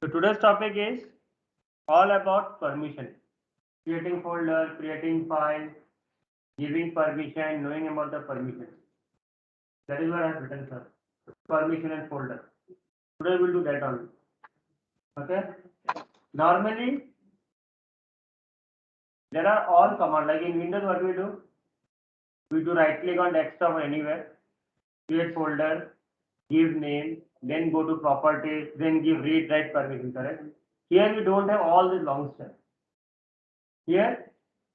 So today's topic is all about permission. Creating folder, creating file, giving permission, knowing about the permission. That is what I have written, sir. Permission and folder. Today we'll do that only. Okay. Normally there are all commands. Like in Windows, what we do? We do right click on desktop or anywhere, create folder, give name, then go to properties, then give read write permission. Correct. Here we don't have all this long steps. Here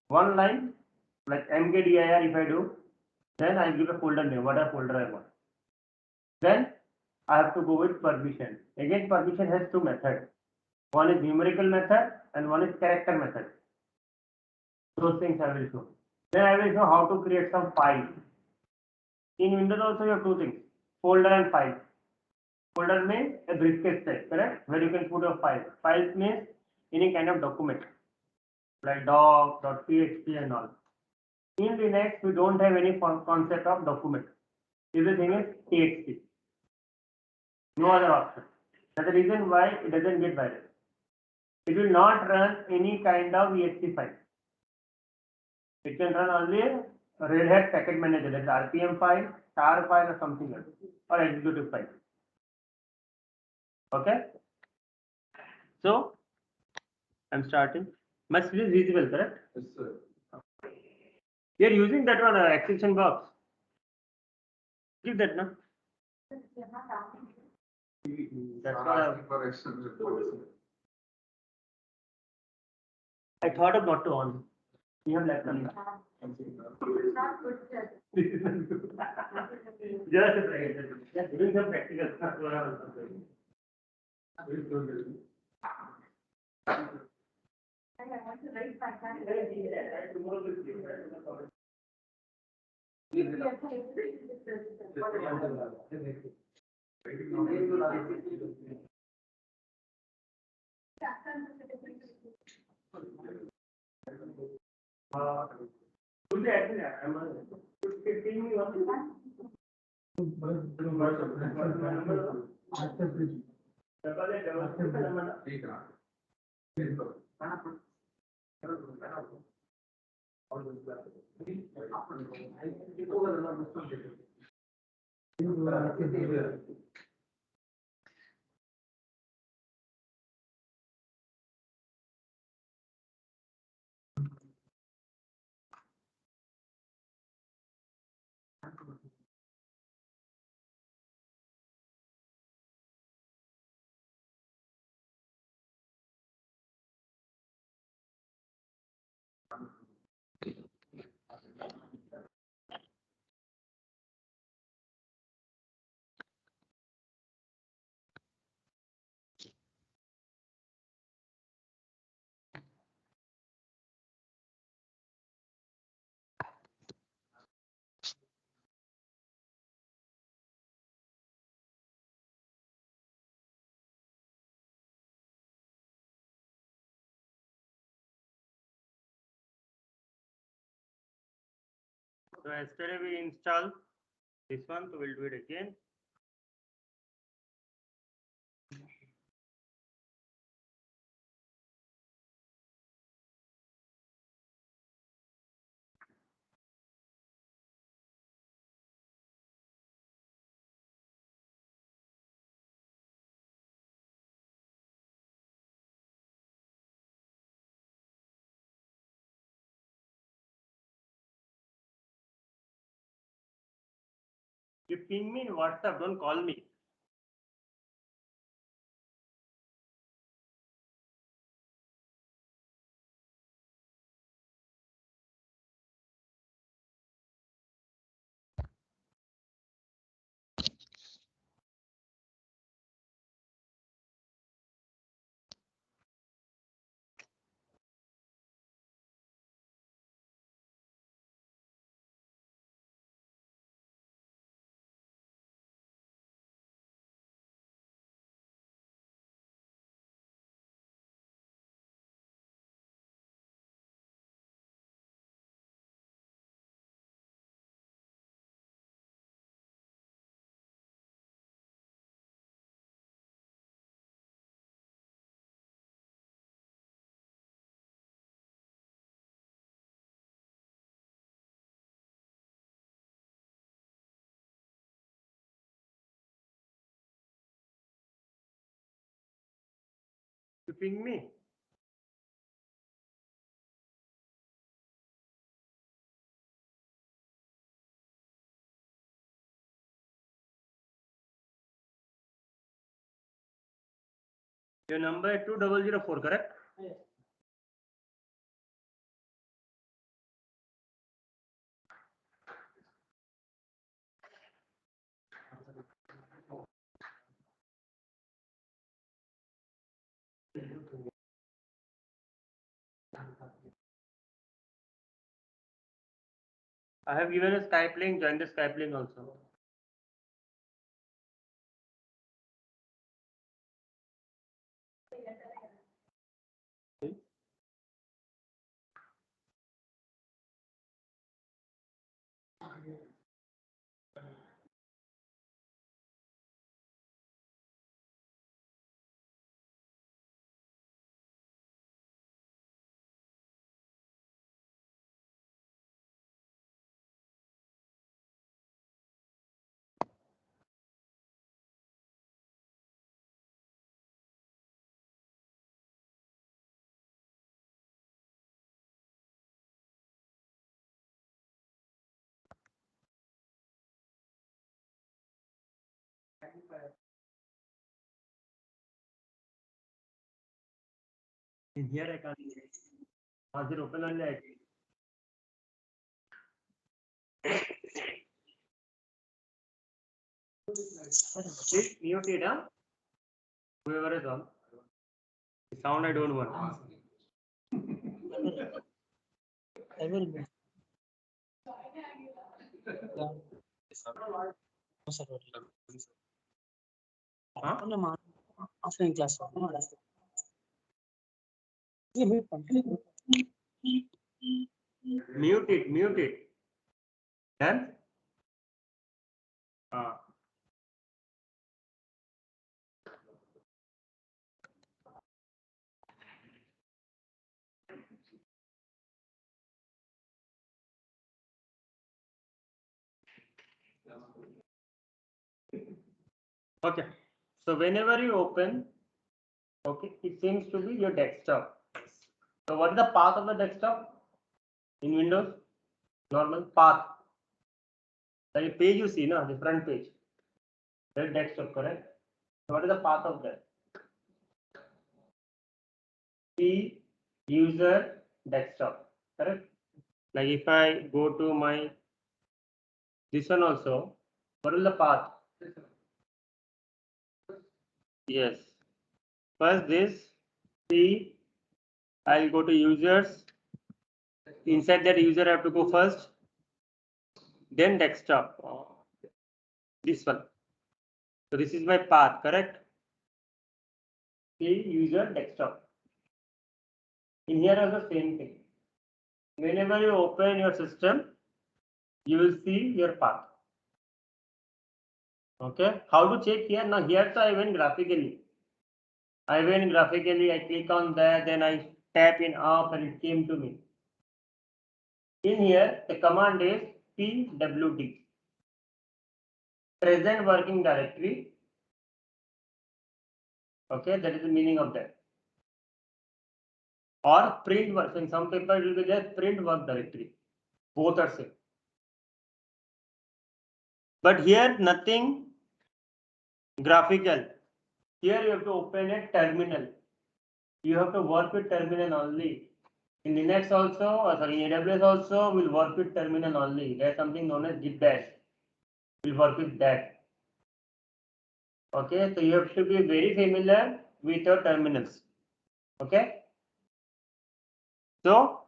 one line like mkdir if I do, then I give a folder name, whatever folder I want. Then I have to go with permission. Again, permission has two methods. One is numerical method and one is character method. Those things I will show. Then I will show how to create some file. In Windows also you have two things, folder and file. Folder means a briefcase type, correct? Where you can put a file. Files means any kind of document like doc.txt and all. In Linux, we don't have any concept of document. Everything is txt. No other option. That's the reason why it doesn't get viral. It will not run any kind of exe file. It can run only a Red Hat packet manager, like RPM file, tar file, or something else, or executive file. Okay. So I'm starting. My screen is visible, correct? Yes, sir. We are using that one extension box. Give that now. That's what Asking for extension box. I thought of not to on. You have left on. This is not good. Just a second. Just doing some practical stuff. What I was doing. Could be actually, I'm a 15 me one. ठीक है। So yesterday we installed this one, so we'll do it again. You ping me in WhatsApp, don't call me. You ping me. Your number is 2004, correct? Yes. I have given a Skype link. Join the Skype link also. In here I can't. Was it open only? Please mute it, huh? Whoever is on. The sound I don't want. I will be. Huh? Offline class. Mute it, mute it. Then? Okay. So whenever you open, okay, it seems to be your desktop. So what is the path of the desktop in Windows? Normal path. The page you see, no, the front page. That desktop, correct? So what is the path of that? The user desktop, correct? Like if I go to my this one also, what is the path? Yes. First this, C, I'll go to users. Inside that user I have to go first. Then desktop. This one. So this is my path, correct? C, user desktop. In here also same thing. Whenever you open your system, you will see your path. Okay. How to check here? Now here so I went graphically. I click on that, then I tap in up and it came to me. In here, the command is pwd, present working directory. Okay, that is the meaning of that. Or print work. In some paper it will be there print work directory. Both are same. But here nothing graphical. Here you have to open a terminal. You have to work with terminal only. In Linux also, in AWS also, will work with terminal only. There is something known as git bash. Will work with that. Okay, so you have to be very familiar with your terminals. Okay. So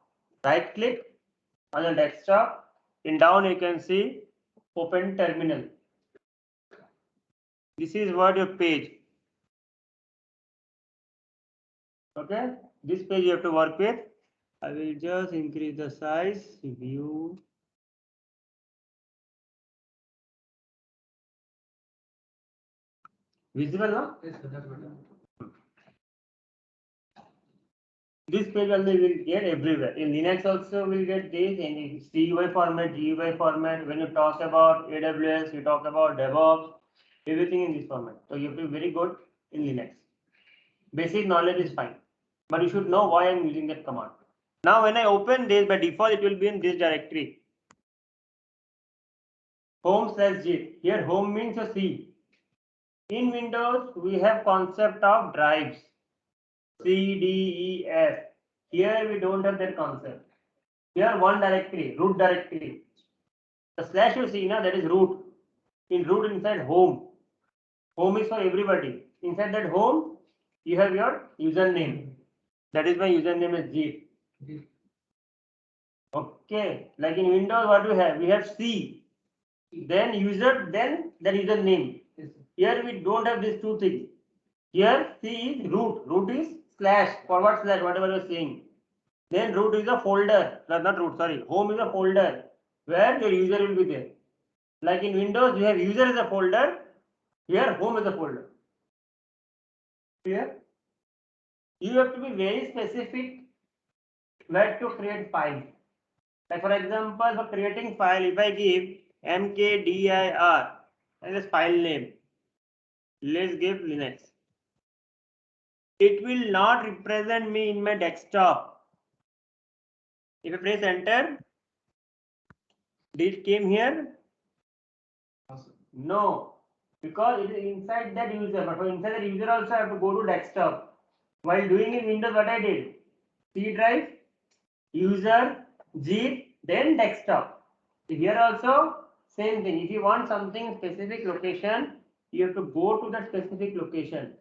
right click on the desktop. In down you can see open terminal. This is what your page. Okay, this page you have to work with. I will just increase the size. View. Visible now? Yes, this page only will get everywhere. In Linux also will get this in CUI format, GUI format. When you talk about AWS, you talk about DevOps, everything in this format. So you have to be very good in Linux. Basic knowledge is fine, but you should know why I'm using that command. Now when I open this, by default it will be in this directory. Home/zip. Here home means a C. In Windows, we have concept of drives. C, D, E, F. Here we don't have that concept. Here one directory, root directory. The slash you see now, that is root. In root inside home. Home is for everybody. Inside that home, you have your username. That is my username is G. Okay. Like in Windows, what do we have? We have C. Then user, then the username. Here we don't have these two things. Here C is root. Root is slash, forward slash, whatever you're saying. Then root is a folder. Not root, sorry. Home is a folder where your user will be there. Like in Windows, you have user as a folder. Here home is a folder. Clear? You have to be very specific where to create file. Like for example, for creating file, if I give mkdir as a file name, let's give Linux. It will not represent me in my desktop. If I press enter, did it came here? No, because it is inside that user. But for inside that user also I have to go to desktop. While doing in Windows, what I did? C drive, user, zip, then desktop. So here also same thing. If you want something specific location, you have to go to that specific location.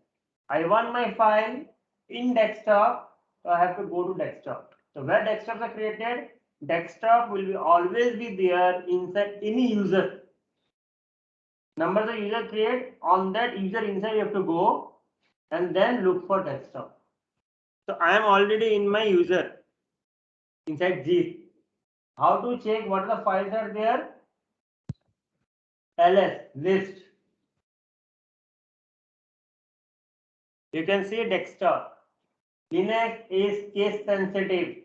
I want my file in desktop, so I have to go to desktop. So where desktops are created, desktop will be always be there inside any user. Number the user create, on that user inside you have to go and then look for desktop. So I am already in my user inside zip. How to check what the files are there? ls list. You can see desktop. Linux is case sensitive.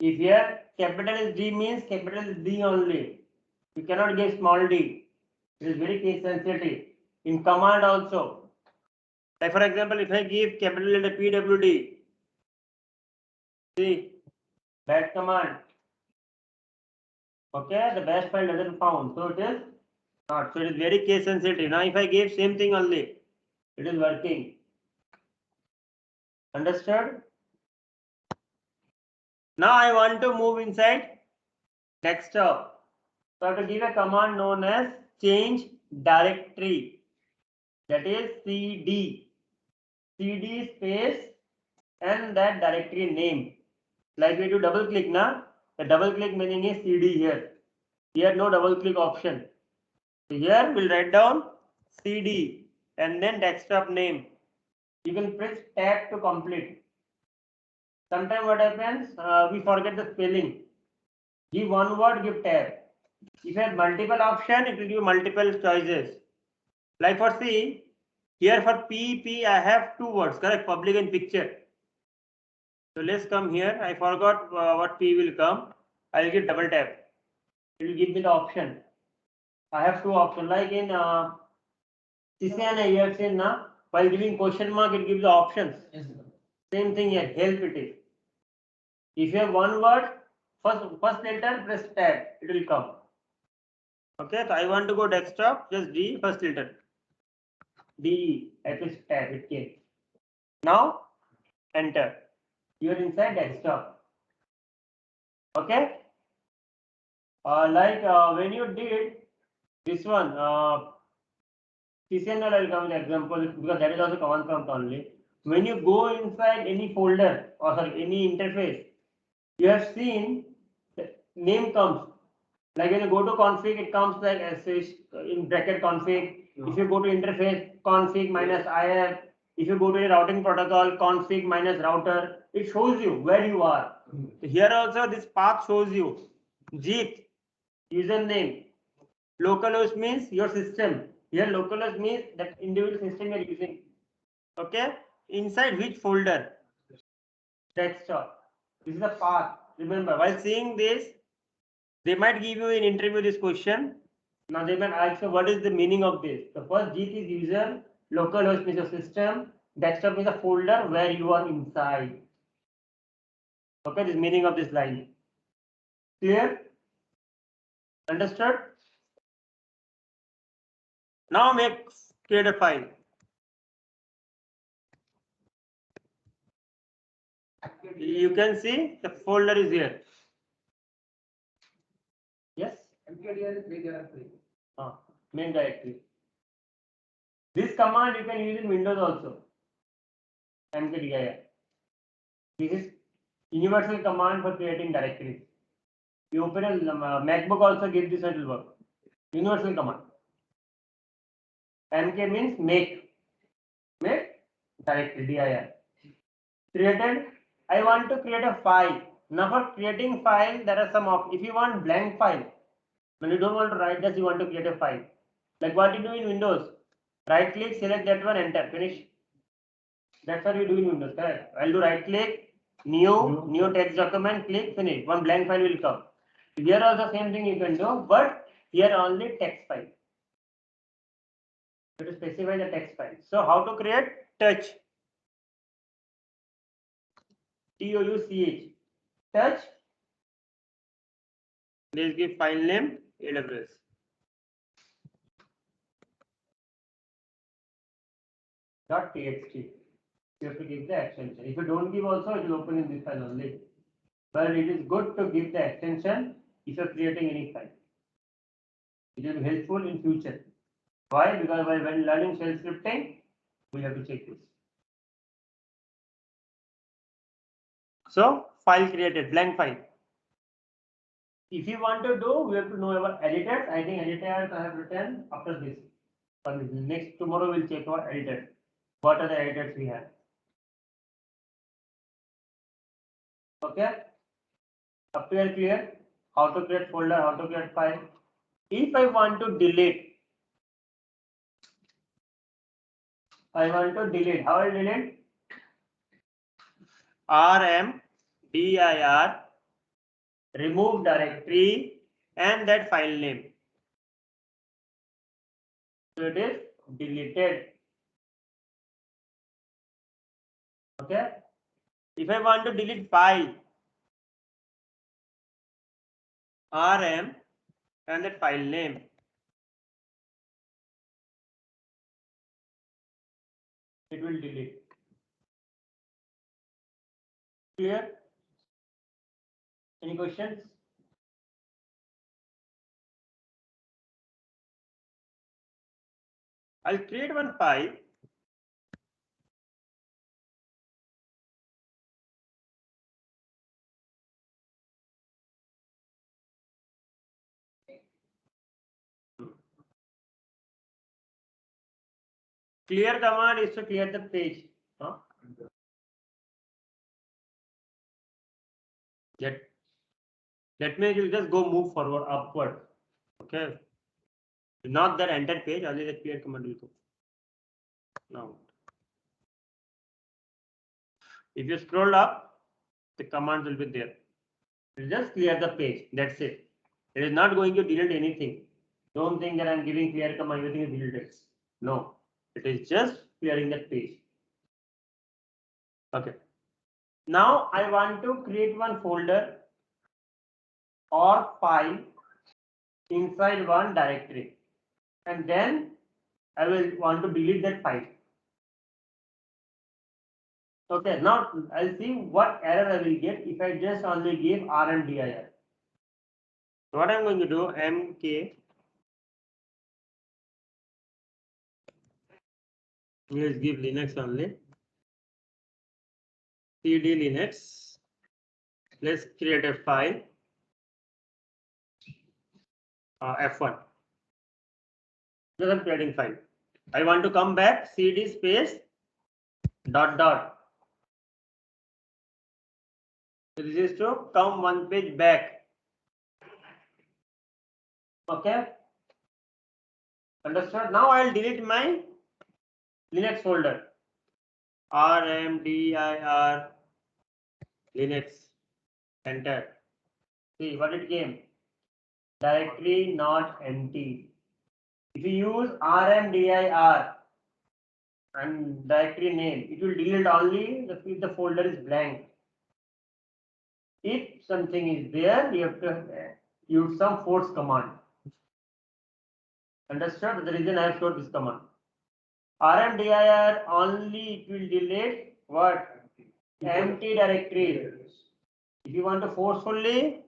If here capital is D means capital is D only. You cannot give small d. It is very case sensitive. In command also. Like for example, if I give capital letter PWD, see that command. Okay, the bash file doesn't found, so it is not. So it is very case sensitive. Now if I give same thing only, it is working. Understood? Now I want to move inside desktop. So I have to give a command known as change directory. That is cd. cd space and that directory name. Like we do double click now. The double click meaning is cd here. Here no double click option. So here we'll write down cd and then desktop name. You can press tab to complete. Sometimes what happens, we forget the spelling. Give one word, give tab. If you have multiple option, it will give multiple choices. Like for C, here for P, I have two words, correct? Public and picture. So let's come here. I forgot what P will come. I'll give double tap. It will give me the option. I have two options. Like in CCNA, you have seen now, while giving question mark, it gives the options. Yes, same thing here, help it is. If you have one word, first letter, press tab, it will come. Okay, so I want to go desktop, just D, first letter. D, I press tab, it came. Now, enter. You are inside desktop. Okay? When you did this one, CCNL, I'll come with example because that is also command prompt only. When you go inside any folder or sorry, any interface, you have seen the name comes. Like when you go to config, it comes like sh in bracket config. If you go to interface, config minus IF. If you go to a routing protocol, config minus router, it shows you where you are. Here also this path shows you zip, username. Localhost means your system. Here localhost means that individual system you are using. Okay, inside which folder? Desktop. This is the path. Remember, while seeing this, they might give you in interview this question. Now they might ask you what is the meaning of this. The first G is user, localhost means your system, Desktop is a folder where you are inside. Okay, this meaning of this line. Clear? Understood? Now create a file. You can see the folder is here. Yes? Main directory. This command you can use in Windows also. mkdir. This is universal command for creating directories. You open a MacBook also gives this and it will work. Universal command. mk means make directory dir. Created. I want to create a file. Now for creating file, there are some of. If you want blank file, when you don't want to write this, you want to create a file. Like what you do in Windows. Right click, select that one, enter, finish. That's what we do in Windows, correct? I'll do right click, new text document, click, finish. One blank file will come. Here also same thing you can do, but here only text file. You have to specify the text file. So how to create touch? TOUCH. Touch. Let's give file name AWS. .txt. You have to give the extension. If you don't give also, it will open in this file only. But it is good to give the extension if you are creating any file. It will be helpful in future. Why? Because when learning shell scripting, we have to check this. So file created, blank file. If you want to do, we have to know our editors. I think editors I have written after this. For this. Next tomorrow we'll check our editors. What are the editors we have? Okay. Up to here clear? How to create folder, how to create file. If I want to delete, how I delete? RMDIR, remove directory and that file name. So it is deleted. Okay. If I want to delete file, RM and that file name. It will delete. Clear? Any questions? I'll create one file. Clear command is to clear the page. Huh? That means you just go move forward, upward. Okay. Not that enter page, only the clear command will go. Now, if you scroll up, the command will be there. You just clear the page. That's it. It is not going to delete anything. Don't think that I'm giving clear command, everything is deleted. No, it is just clearing that page. Okay. Now I want to create one folder or file inside one directory, and then I will want to delete that file. Okay, now I'll see what error I will get if I just only give RMDIR. So what I'm going to do, MK, let's give Linux only, CD Linux, let's create a file, F1. Just I'm creating file. I want to come back, CD space, dot dot. So this is to come one page back. Okay. Understood? Now I'll delete my Linux folder. RMDIR Linux. Enter. See what it came. Directory not empty. If you use RMDIR, and directory name. It will delete only if the folder is blank. If something is there, you have to use some force command. Understood? The reason I have showed this command. RMDIR only it will delete what? Empty directories. If you want to forcefully,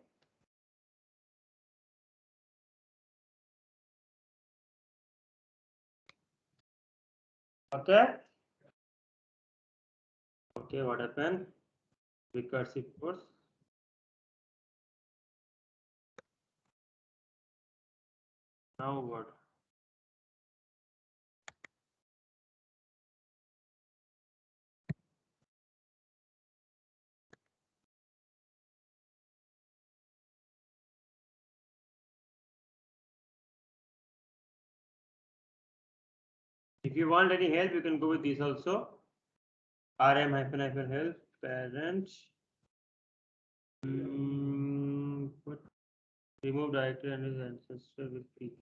okay. Okay, what happened? Recursive force. Now what? If you want any help, you can go with this also. RM-help parent. What? Remove directory and his ancestor with P.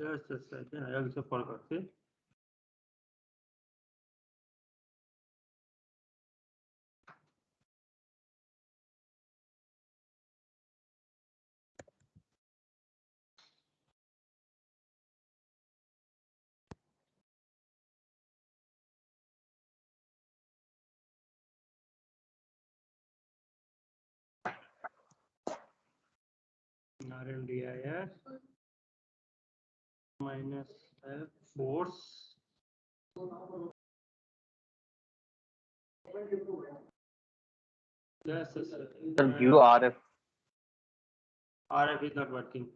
Just a second, I also forgot. See? RMDIR minus F force. Just a second. Sir, view RF. RF is not working.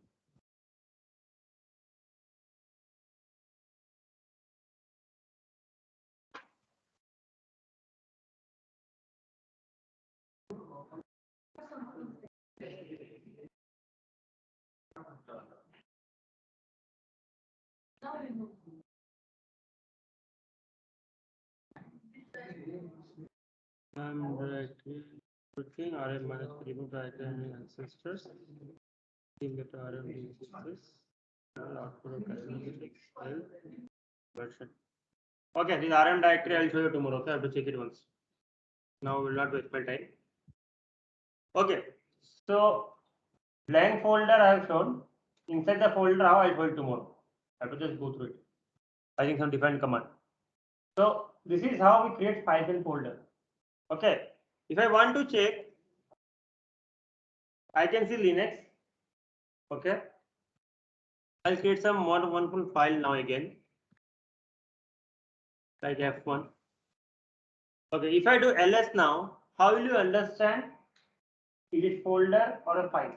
Directory working RM minus remove directory and ancestors. Team that RM uses this. Output of characteristics version. Okay, this RM directory I'll show you tomorrow. Okay, I have to check it once. Now we will not waste my time. Okay, so blank folder I have shown. Inside the folder, how I will show it tomorrow. I have to just go through it. I think some different command. So this is how we create files and folder. Okay, if I want to check, I can see Linux. Okay, I'll create some more wonderful file now again, like F1. Okay, if I do ls now, how will you understand? Is it folder or a file?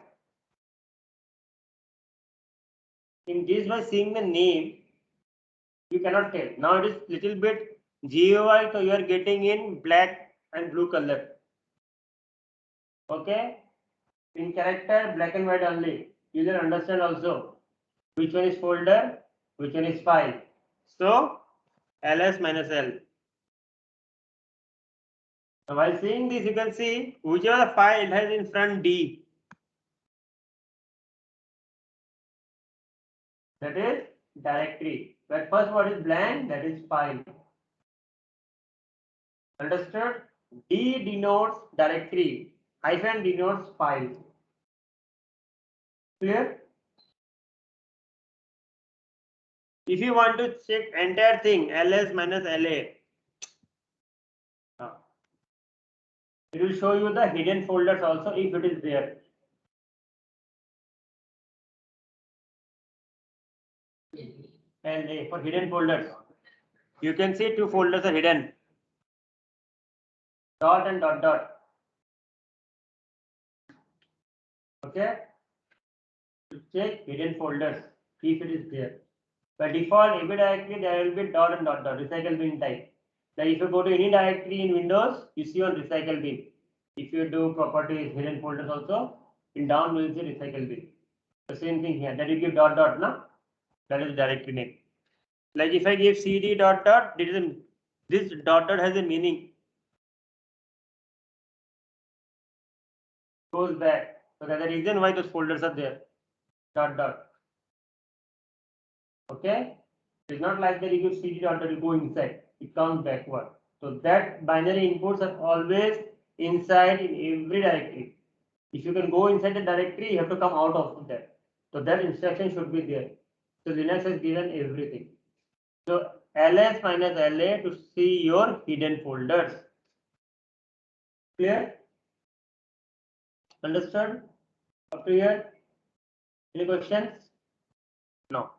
In this, by seeing the name, you cannot tell. Now it is little bit GUI, so you are getting in black and blue color. Okay, in character black and white only. You can understand also which one is folder, which one is file. So ls minus l. Now while seeing this, you can see whichever the file has in front D. That is directory. But first what is blank? That is file. Understood? D denotes directory. Hyphen denotes file. Clear? If you want to check entire thing, ls minus la, it will show you the hidden folders also if it is there. LA for hidden folders. You can see two folders are hidden. Dot and dot dot. Okay. To check hidden folders if it is there. By default, every directory there will be dot and dot dot recycle bin type. Like if you go to any directory in Windows, you see on recycle bin. If you do properties hidden folders also, In down we will say recycle bin. The same thing here. That you give dot dot, na? That is directory name. Like if I give cd dot dot, this dot dot has a meaning. Goes back. So that's the reason why those folders are there. Dot dot. Okay? It's not like that you give cd dot dot, you go inside. It comes backward. So that binary inputs are always inside in every directory. If you can go inside the directory, you have to come out of that. So that instruction should be there. So Linux has given everything. So ls minus la to see your hidden folders. Clear? Understood? Up to here? Any questions? No.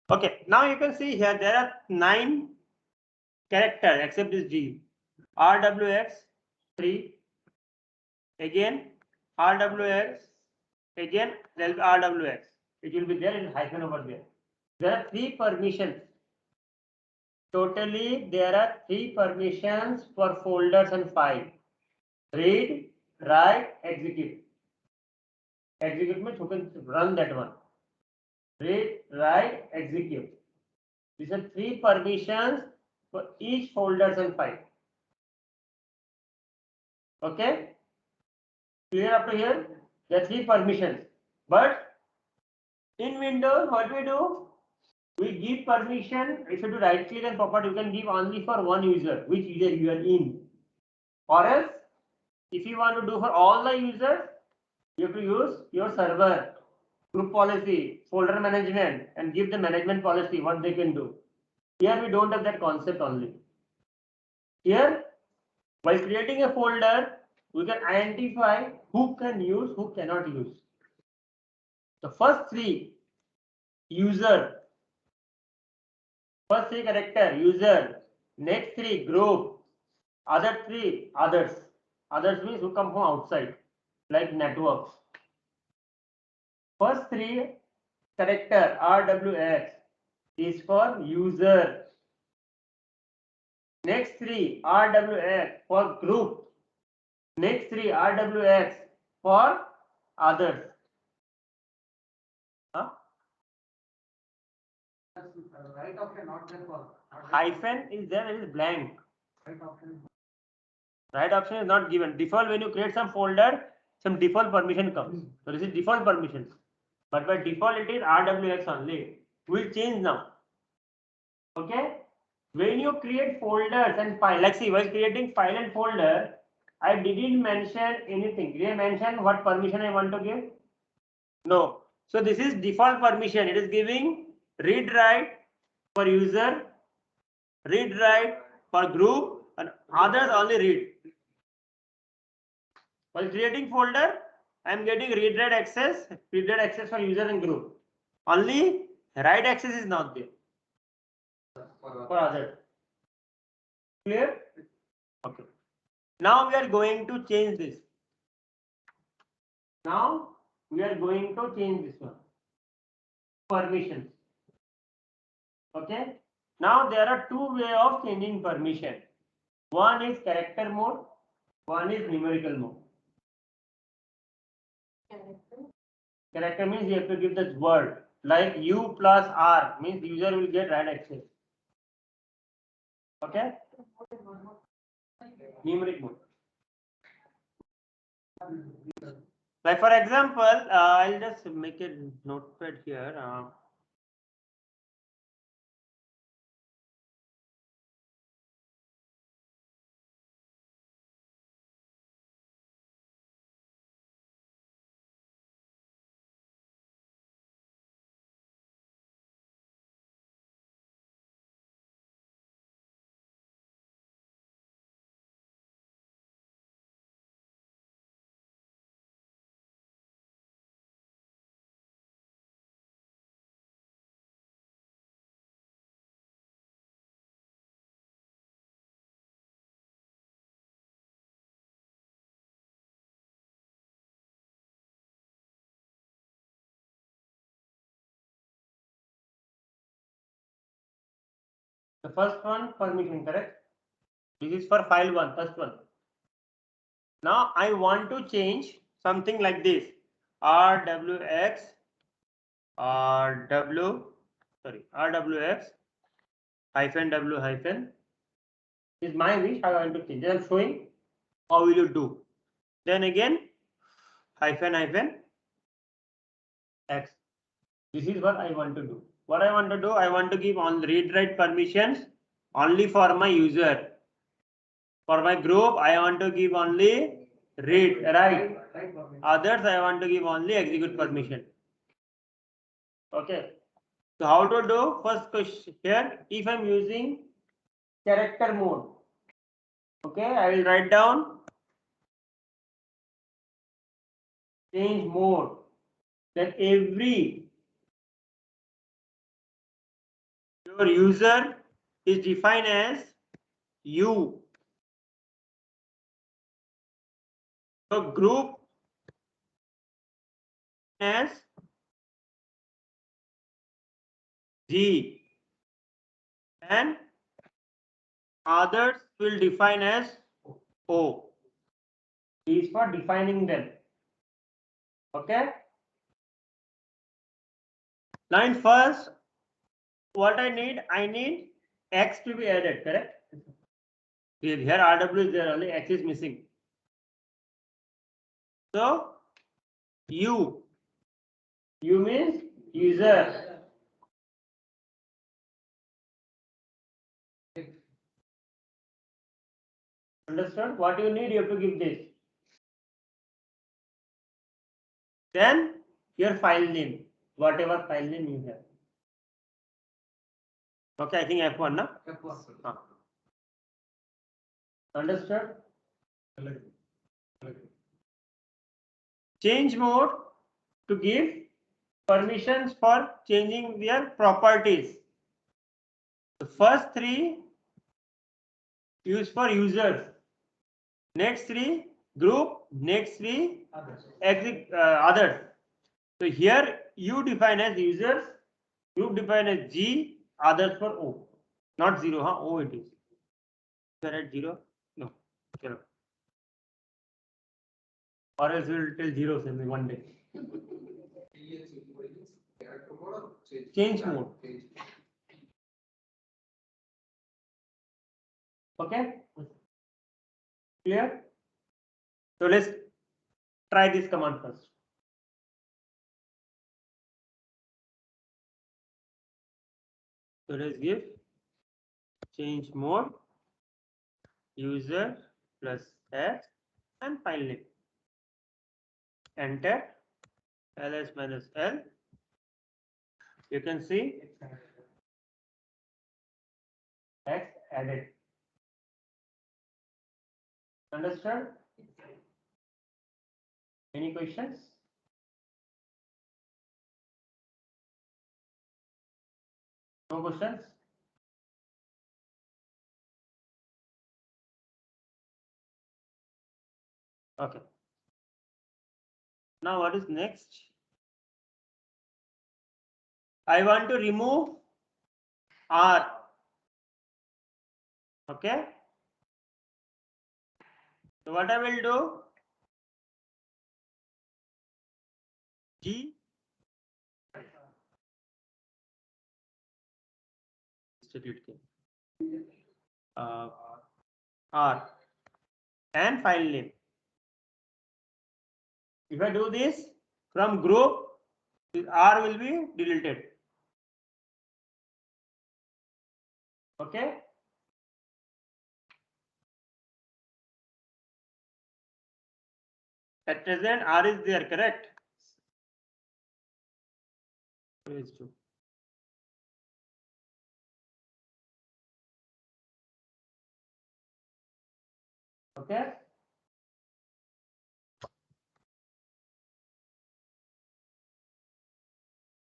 Okay, now you can see here there are 9 characters except this G. RWX 3, again RWX, again there will be RWX. It will be there in hyphen over there. There are 3 permissions. Totally there are 3 permissions for folders and files. Read, write, execute. Execute means you can run that one. Read, write, execute. These are 3 permissions for each folders and file. Okay? Clear up to here? There are 3 permissions. But in Windows, what we do? We give permission. If you do right click and property, you can give only for one user, which user you are in. Or else, if you want to do for all the users, you have to use your server, group policy, folder management, and give the management policy what they can do. Here we don't have that concept only. Here, while creating a folder, we can identify who can use, who cannot use. The first 3, user, first 3 character, user, next 3, group, other 3, others. Others means who come from outside, like networks. First 3 character, RWX, is for user. Next 3 RWX for group. Next 3 RWX for others. Huh? Right option not there for. Hyphen is there, it is blank. Right option is not given. Default, when you create some folder, some default permission comes. So this is default permissions. But by default it is RWX only. We'll change now. Okay? When you create folders and file, like see, while creating file and folder, I didn't mention anything. Did I mention what permission I want to give? No. So this is default permission. It is giving read write for user, read write for group, and others only read. While creating folder, I am getting read write access for user and group. Only write access is not there for others. Clear? Okay. Now we are going to change this. Now we are going to change this one. Permissions. Okay. Now there are 2 ways of changing permission. One is character mode, one is numerical mode. Character means you have to give this word. Like U plus R means user will get write access. Okay. Numeric mode. Like for example, I'll just make a notepad here. The first one permission, correct? This is for file 1, first one. Now I want to change something like this. RWX hyphen W hyphen is my wish. I want to change. I am showing how will you do. Then again hyphen X. This is what I want to do. What I want to do, I want to give on read write permissions only for my user. For my group, I want to give only read write. Others, I want to give only execute permission. Okay. So how to do? First question here, if I'm using character mode, okay, I will write down change mode. Then every your user is defined as you. So group as G and others will define as O. Is for defining them. Okay. Now in first, what I need X to be added, correct? Here RW is there, only X is missing. So U means user. Understood? What you need, you have to give this. Then your file name, whatever file name you have. Okay, I think F1, na? F1. Understood? Change mode to give permissions for changing their properties. The first three use for users. Next three group. Next three others. So here you define as users, group define as G, others for O. Not 0, huh? O it is. Correct 0? No. Zero. Or else we will tell 0 in one day. Change mode. Okay? Clear? So let's try this command first. So let's give change mode user plus X and file name. Enter ls minus L. You can see X added. Understood? Any questions? No questions? Okay. Now what is next? I want to remove R. Okay. So what I will do? G. R and file name. If I do this from group, R will be deleted. Okay. At present, R is there, correct? Is true. Okay.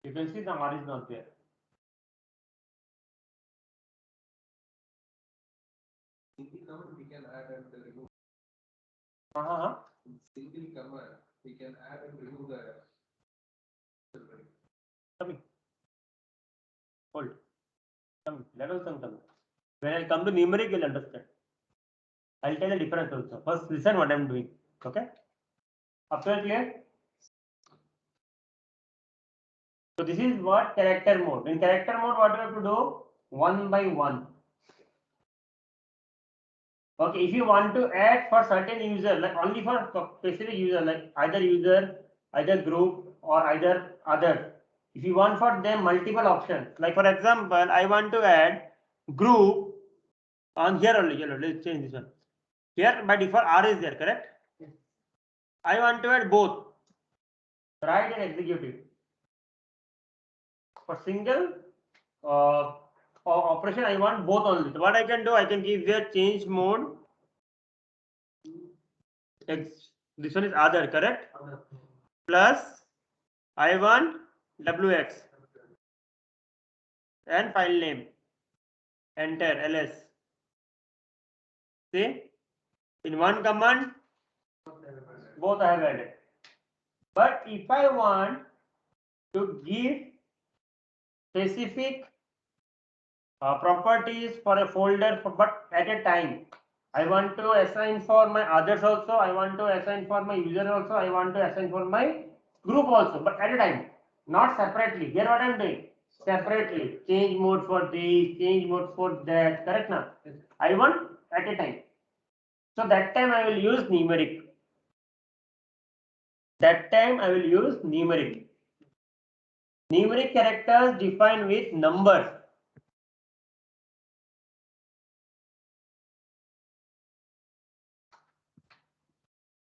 You can see the R is not there. Single command we can add and remove. Single command we can add and remove the. Come in. Hold. Come. Let us come. When I come to numeric, you'll understand. I'll tell the difference also. First, listen what I'm doing. Okay. After clear? So this is what character mode. In character mode, what you have to do? One by one. Okay, if you want to add for certain user, like only for specific user, like either user, either group, or either other. If you want for them multiple options, like for example, I want to add group on here only. Let's change this one. Here by default R is there, correct? Yes. I want to add both. Write and execute it. For single operation, I want both only. So what I can do, I can give here change mode. This one is other, correct? Plus I want WX and file name. Enter ls. See, in one command, both I have added. But if I want to give specific properties for a folder, but at a time, I want to assign for my others also, I want to assign for my user also, I want to assign for my group also, but at a time, not separately. Here what I am doing? Separately. Change mode for this, change mode for that, correct now? I want at a time. So that time I will use numeric. That time I will use numeric. Numeric characters defined with numbers.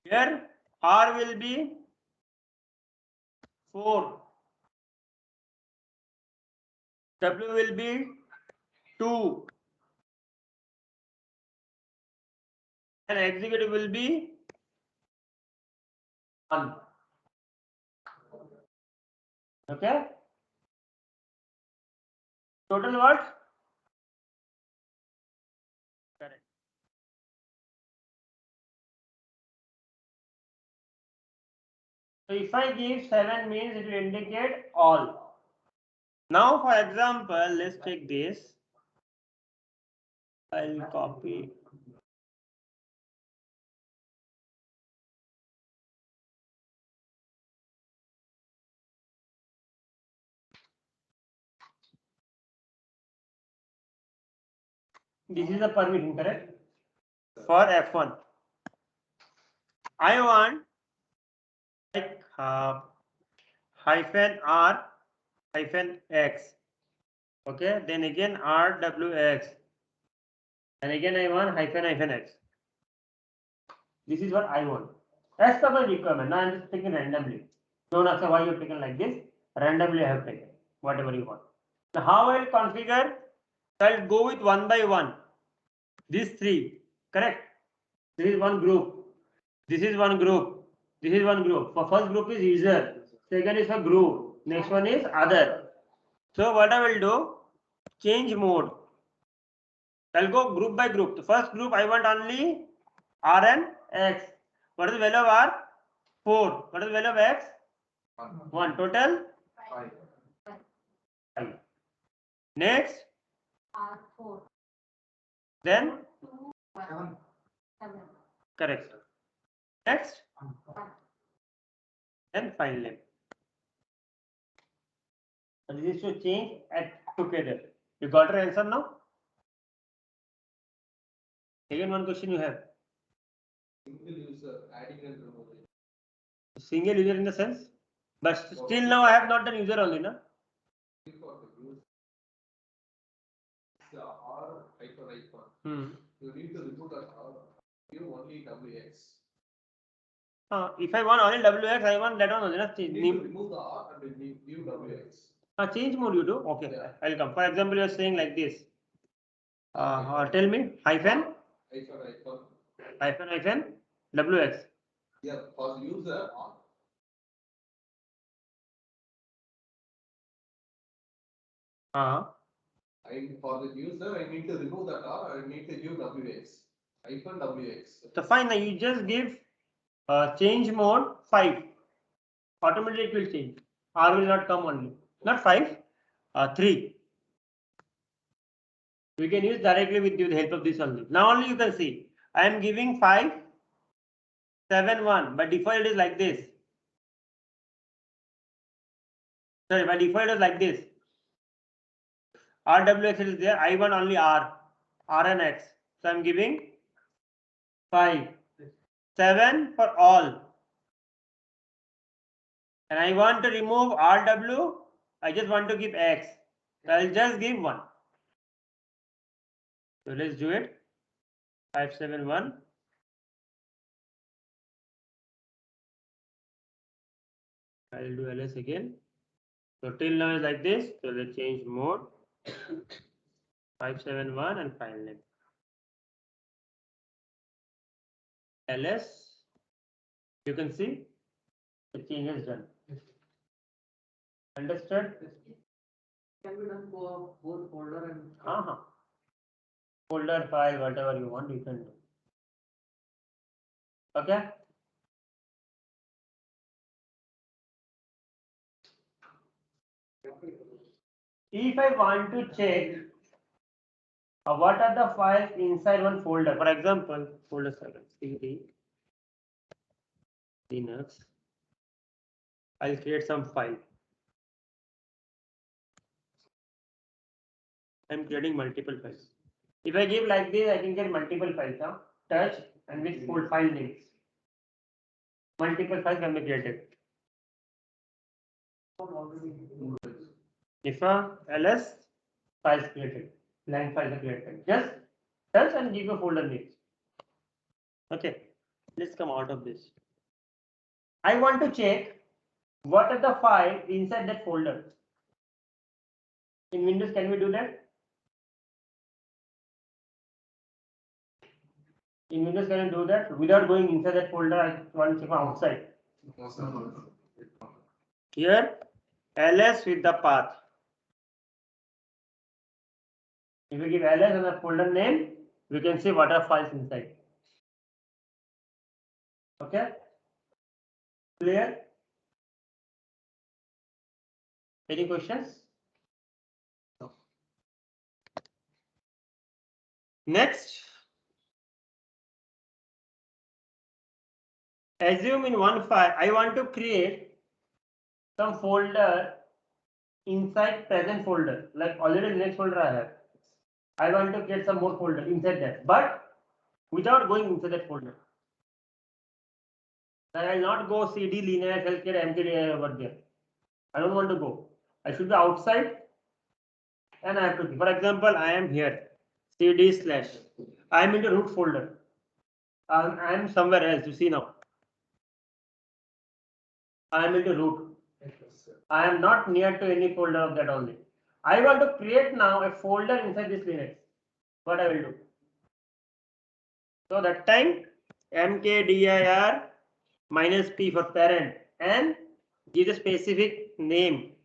Here R will be 4. W will be 2. And executive will be 1. Okay? Total what? Correct. So if I give 7 means it will indicate all. Now for example, let's take this. I'll copy. This is the permission, correct? For F1. I want like hyphen R hyphen X. Okay, then again RWX. And again I want hyphen X. This is what I want. As per my requirement. Now I'm just taking randomly. Don't ask why you've taken like this. Randomly I have taken whatever you want. Now how I will configure? So I'll go with one by one. These three, correct? This is one group. This is one group. This is one group. For first group is user. Second is for group. Next one is other. So what I will do? Change mode. I'll go group by group. The first group I want only R and X. What is the value of R? 4. What is the value of X? 1. Total? 5. Next? R4. Then? 2, 1, 7. Correct. Next? Then file name. So this is to change at together. You got your answer now? Again, one question you have. Single user adding and removing. Single user in the sense? But still now I have not done user only, na? For the use, the R icon. Hmm. You need to remove that R. Give only WX. If I want only WX, I want that one only, na? You need to remove the R and then give WX. Change mode you do? Okay, Yeah. I'll come. For example, you are saying like this. Tell me, hyphen WX. Yeah, for the user R. For the user, I need to remove that R. I need to give WX. Hyphen WX. So fine, now you just give change mode 5. Automatically it will change. R will not come only. Not 5, 3. We can use directly with the help of this only. Now only you can see. I am giving 5, 7, 1. By default it is like this. Sorry, by default is like this. RWX is there. I want only R and X. So I'm giving 5, 7 for all. And I want to remove RW. I just want to give X. So I'll just give 1. So let's do it. 571. I'll do ls again. So till now is like this. So let's change mode. 571 and file name. ls. You can see the change is done. Understood? Can be done for both folder and. Folder, file, whatever you want, you can do. Okay? If I want to check what are the files inside one folder, for example, folder 7, CD, Linux, I'll create some file. I'm creating multiple files. If I give like this, I can get multiple files. Touch and with full file names. Multiple files can be created. If ls files created, blank files are created. Just touch and give a folder name. Okay, let's come out of this. I want to check what are the files inside that folder. In Windows, can we do that? In Windows, can you do that without going inside that folder? I want to check outside. Here, ls with the path. If we give ls and the folder name, we can see what are files inside. Okay? Clear? Any questions? No. Next, assume in one file, I want to create some folder inside present folder, like already Linux folder I have. I want to get some more folder inside that, but without going inside that folder. So I will not go CD, Linux, healthcare, MKDI over there. I don't want to go. I should be outside and I have to, for example, I am here, CD slash, I am in the root folder. I am somewhere else, you see now. I am into root. I am not near to any folder of that only. I want to create now a folder inside this Linux. What I will do? So that time mkdir -p for parent and give a specific name.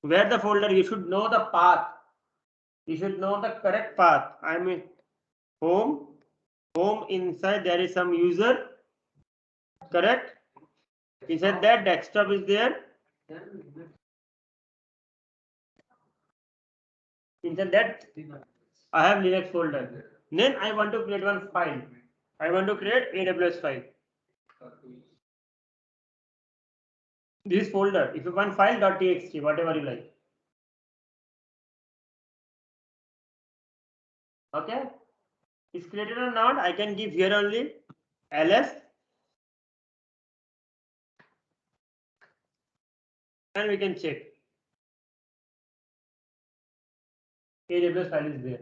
Where the folder, you should know the path. You should know the correct path. I mean home. Home inside there is some user. Correct? Inside that desktop is there. Inside that I have Linux folder. Then I want to create one file. I want to create AWS file. This folder, if you want file.txt, whatever you like. Okay? It's created or not, I can give here only ls and we can check. AWS file is there.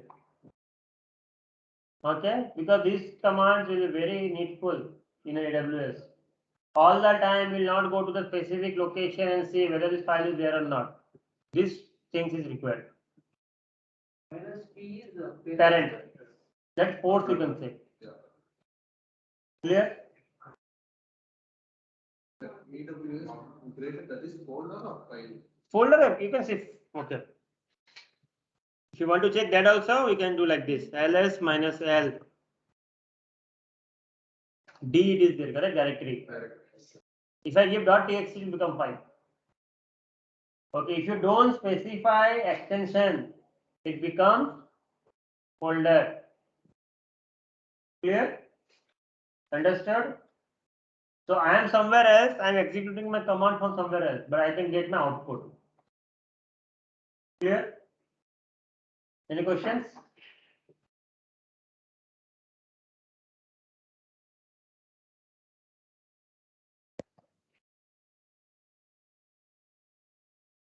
Okay? Because these commands will be very needful in AWS. All the time will not go to the specific location and see whether this file is there or not. This things is required. -p is Parent. That's force you can say. Clear? AWS created that is folder or file? Folder you can see. Okay. If you want to check that also, we can do like this. ls -l. D it is there, correct? Directory. If I give .txt, it will become file. Okay, if you don't specify extension, it becomes folder. Clear? Understood? So I am somewhere else, I am executing my command from somewhere else, but I can get my output. Clear? Any questions?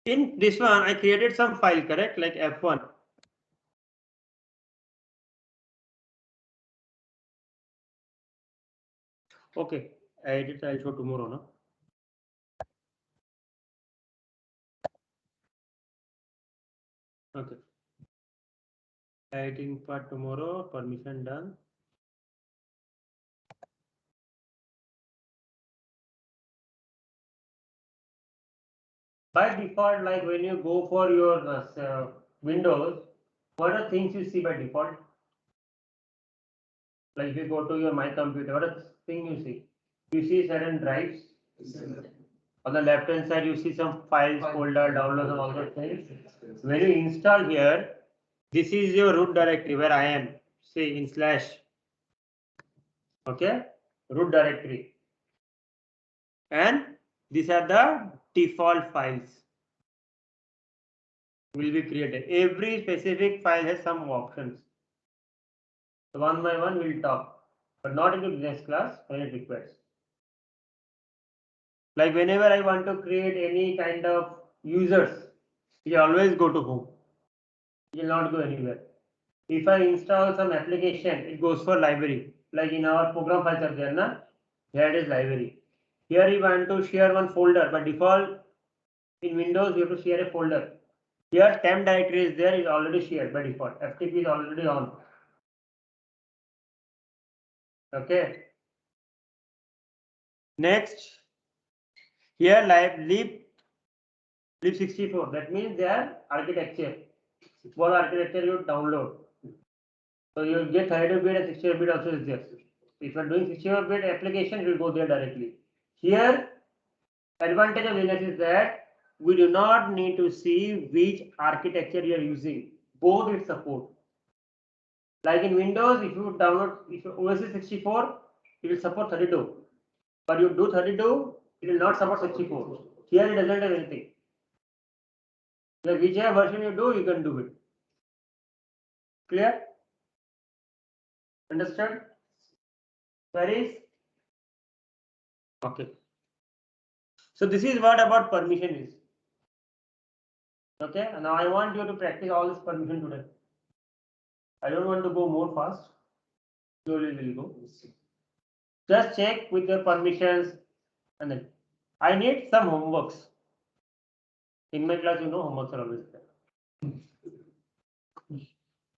In this one, I created some file, correct? Like F1. Okay, I edit. I'll show tomorrow, no? Okay. Editing part tomorrow. Permission done. By default, like when you go for your Windows, what are things you see by default? Like if you go to your My Computer, what are the thing you see? You see certain drives. On the left hand side, you see some files, folder, downloads, and all those things. When you install here, this is your root directory where I am. See in slash. Okay, root directory. And these are the default files will be created. Every specific file has some options. So one by one we'll talk, but not into business class when it requires. Like whenever I want to create any kind of users, we always go to home. It will not go anywhere. If I install some application, it goes for library. Like in our program files are there, na? Here it is library. Here you want to share one folder. By default, in Windows, you have to share a folder. Here temp directory is there, is already shared by default. FTP is already on. Okay. Next, here lib64. That means their architecture. What architecture you download. So you get 32-bit and 64-bit also is there. If you are doing 64-bit application, it will go there directly. Here, advantage of Linux is that we do not need to see which architecture you are using. Both it support. Like in Windows, if you download, if OS is 64, it will support 32. But you do 32, it will not support 64. Here it doesn't have anything. Like whichever version you do, you can do it. Clear? Understood? Queries? Okay. So this is what about permission is. Okay. Now I want you to practice all this permission today. I don't want to go more fast. Slowly we'll go. Just check with your permissions and then I need some homeworks. In my class, you know, homeworks are always there.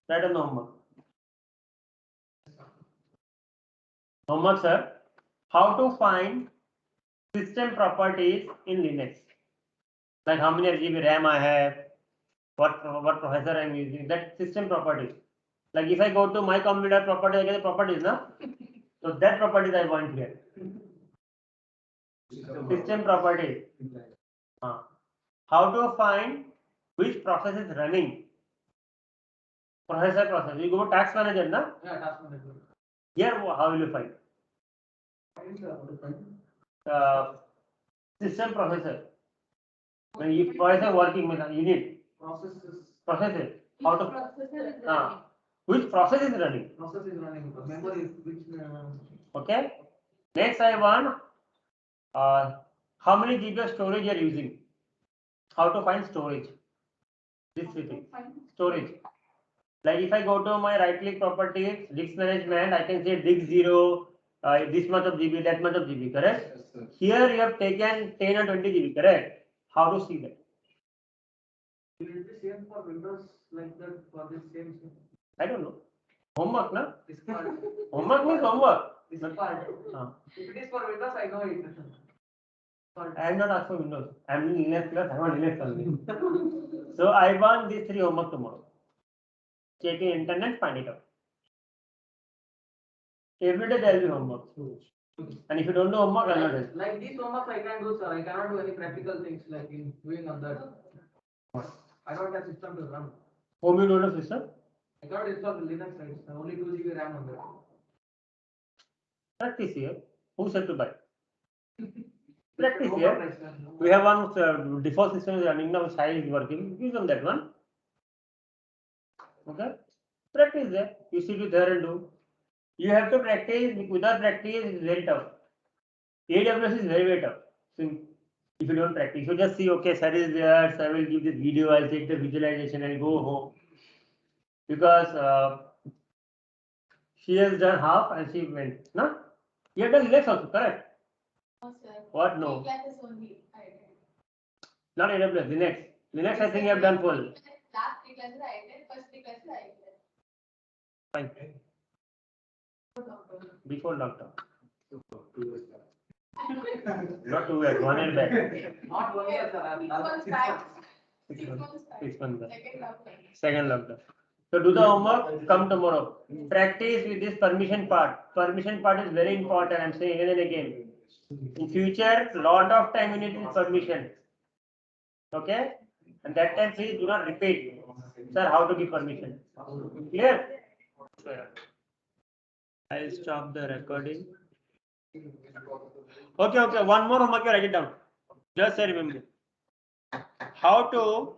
Write on the homework. Homework, sir. How to find system properties in Linux? Like how many GB RAM I have, what processor I'm using, that system properties. Like if I go to my computer properties, I get the properties, na? So that properties I want here. System properties. How to find which process is running? Processor process. You go to task manager, na? Yeah, task manager. Here, how will you find? System processor. When you processor working, you need processor. How to? Processor is running. Which process is running? Process is running. Memory, which. Okay. Next, I want how many GB of storage you are using. How to find storage? This thing. Storage. Like if I go to my right click properties, disk management, I can say disk 0, this much of GB, that much of GB, correct? Yes, sir. Here you have taken 10 or 20 GB, correct? How to see that? Will it be same for Windows like that for this same? I don't know. Homework, na? This part. Homework means homework. This part. If it is for Windows, I know it. I am not asked for Windows. I am in Linux class. I want Linux only. So I want these 3 homework tomorrow. Check in internet, find it out. Every day there will be homework. And if you don't know homework, I will not help. Like these homeworks I can do, sir. I cannot do any practical things like in doing on that. I don't have system to run. Home you don't have system? I cannot install the Linux, right? Only 2 GB RAM on that. Practice here. Who said to buy? Practice Homework here. like that. We have one default system is running now. Sai is working. Use on that one. Okay, practice there. You sit with there and do. You have to practice. Without practice, it's very tough. AWS is very, very tough. So if you don't practice, you just see, okay, sir is there, sir will give this video, I'll take the visualization and go home. Because she has done half and she went. No? You have done Linux also, correct? No, sir. What? No. Three classes only I attended. Not AWS, Linux. Linux, I think you have done full. Last 3 classes I attended, first 3 classes I attended. Fine. No problem. Before lockdown. Not 2 years, 1 year back. Not 1 year, sir. 6 months back. 6 6 months. months back. 6 months back. Second lockdown. Second lockdown. So do the homework, come tomorrow. Practice with this permission part. Permission part is very important. I'm saying again and again. In future, lot of time you need this permission. Okay? And that time please do not repeat. Sir, how to give permission. Clear? I'll stop the recording. Okay, one more homework, you write it down. Just say remember. How to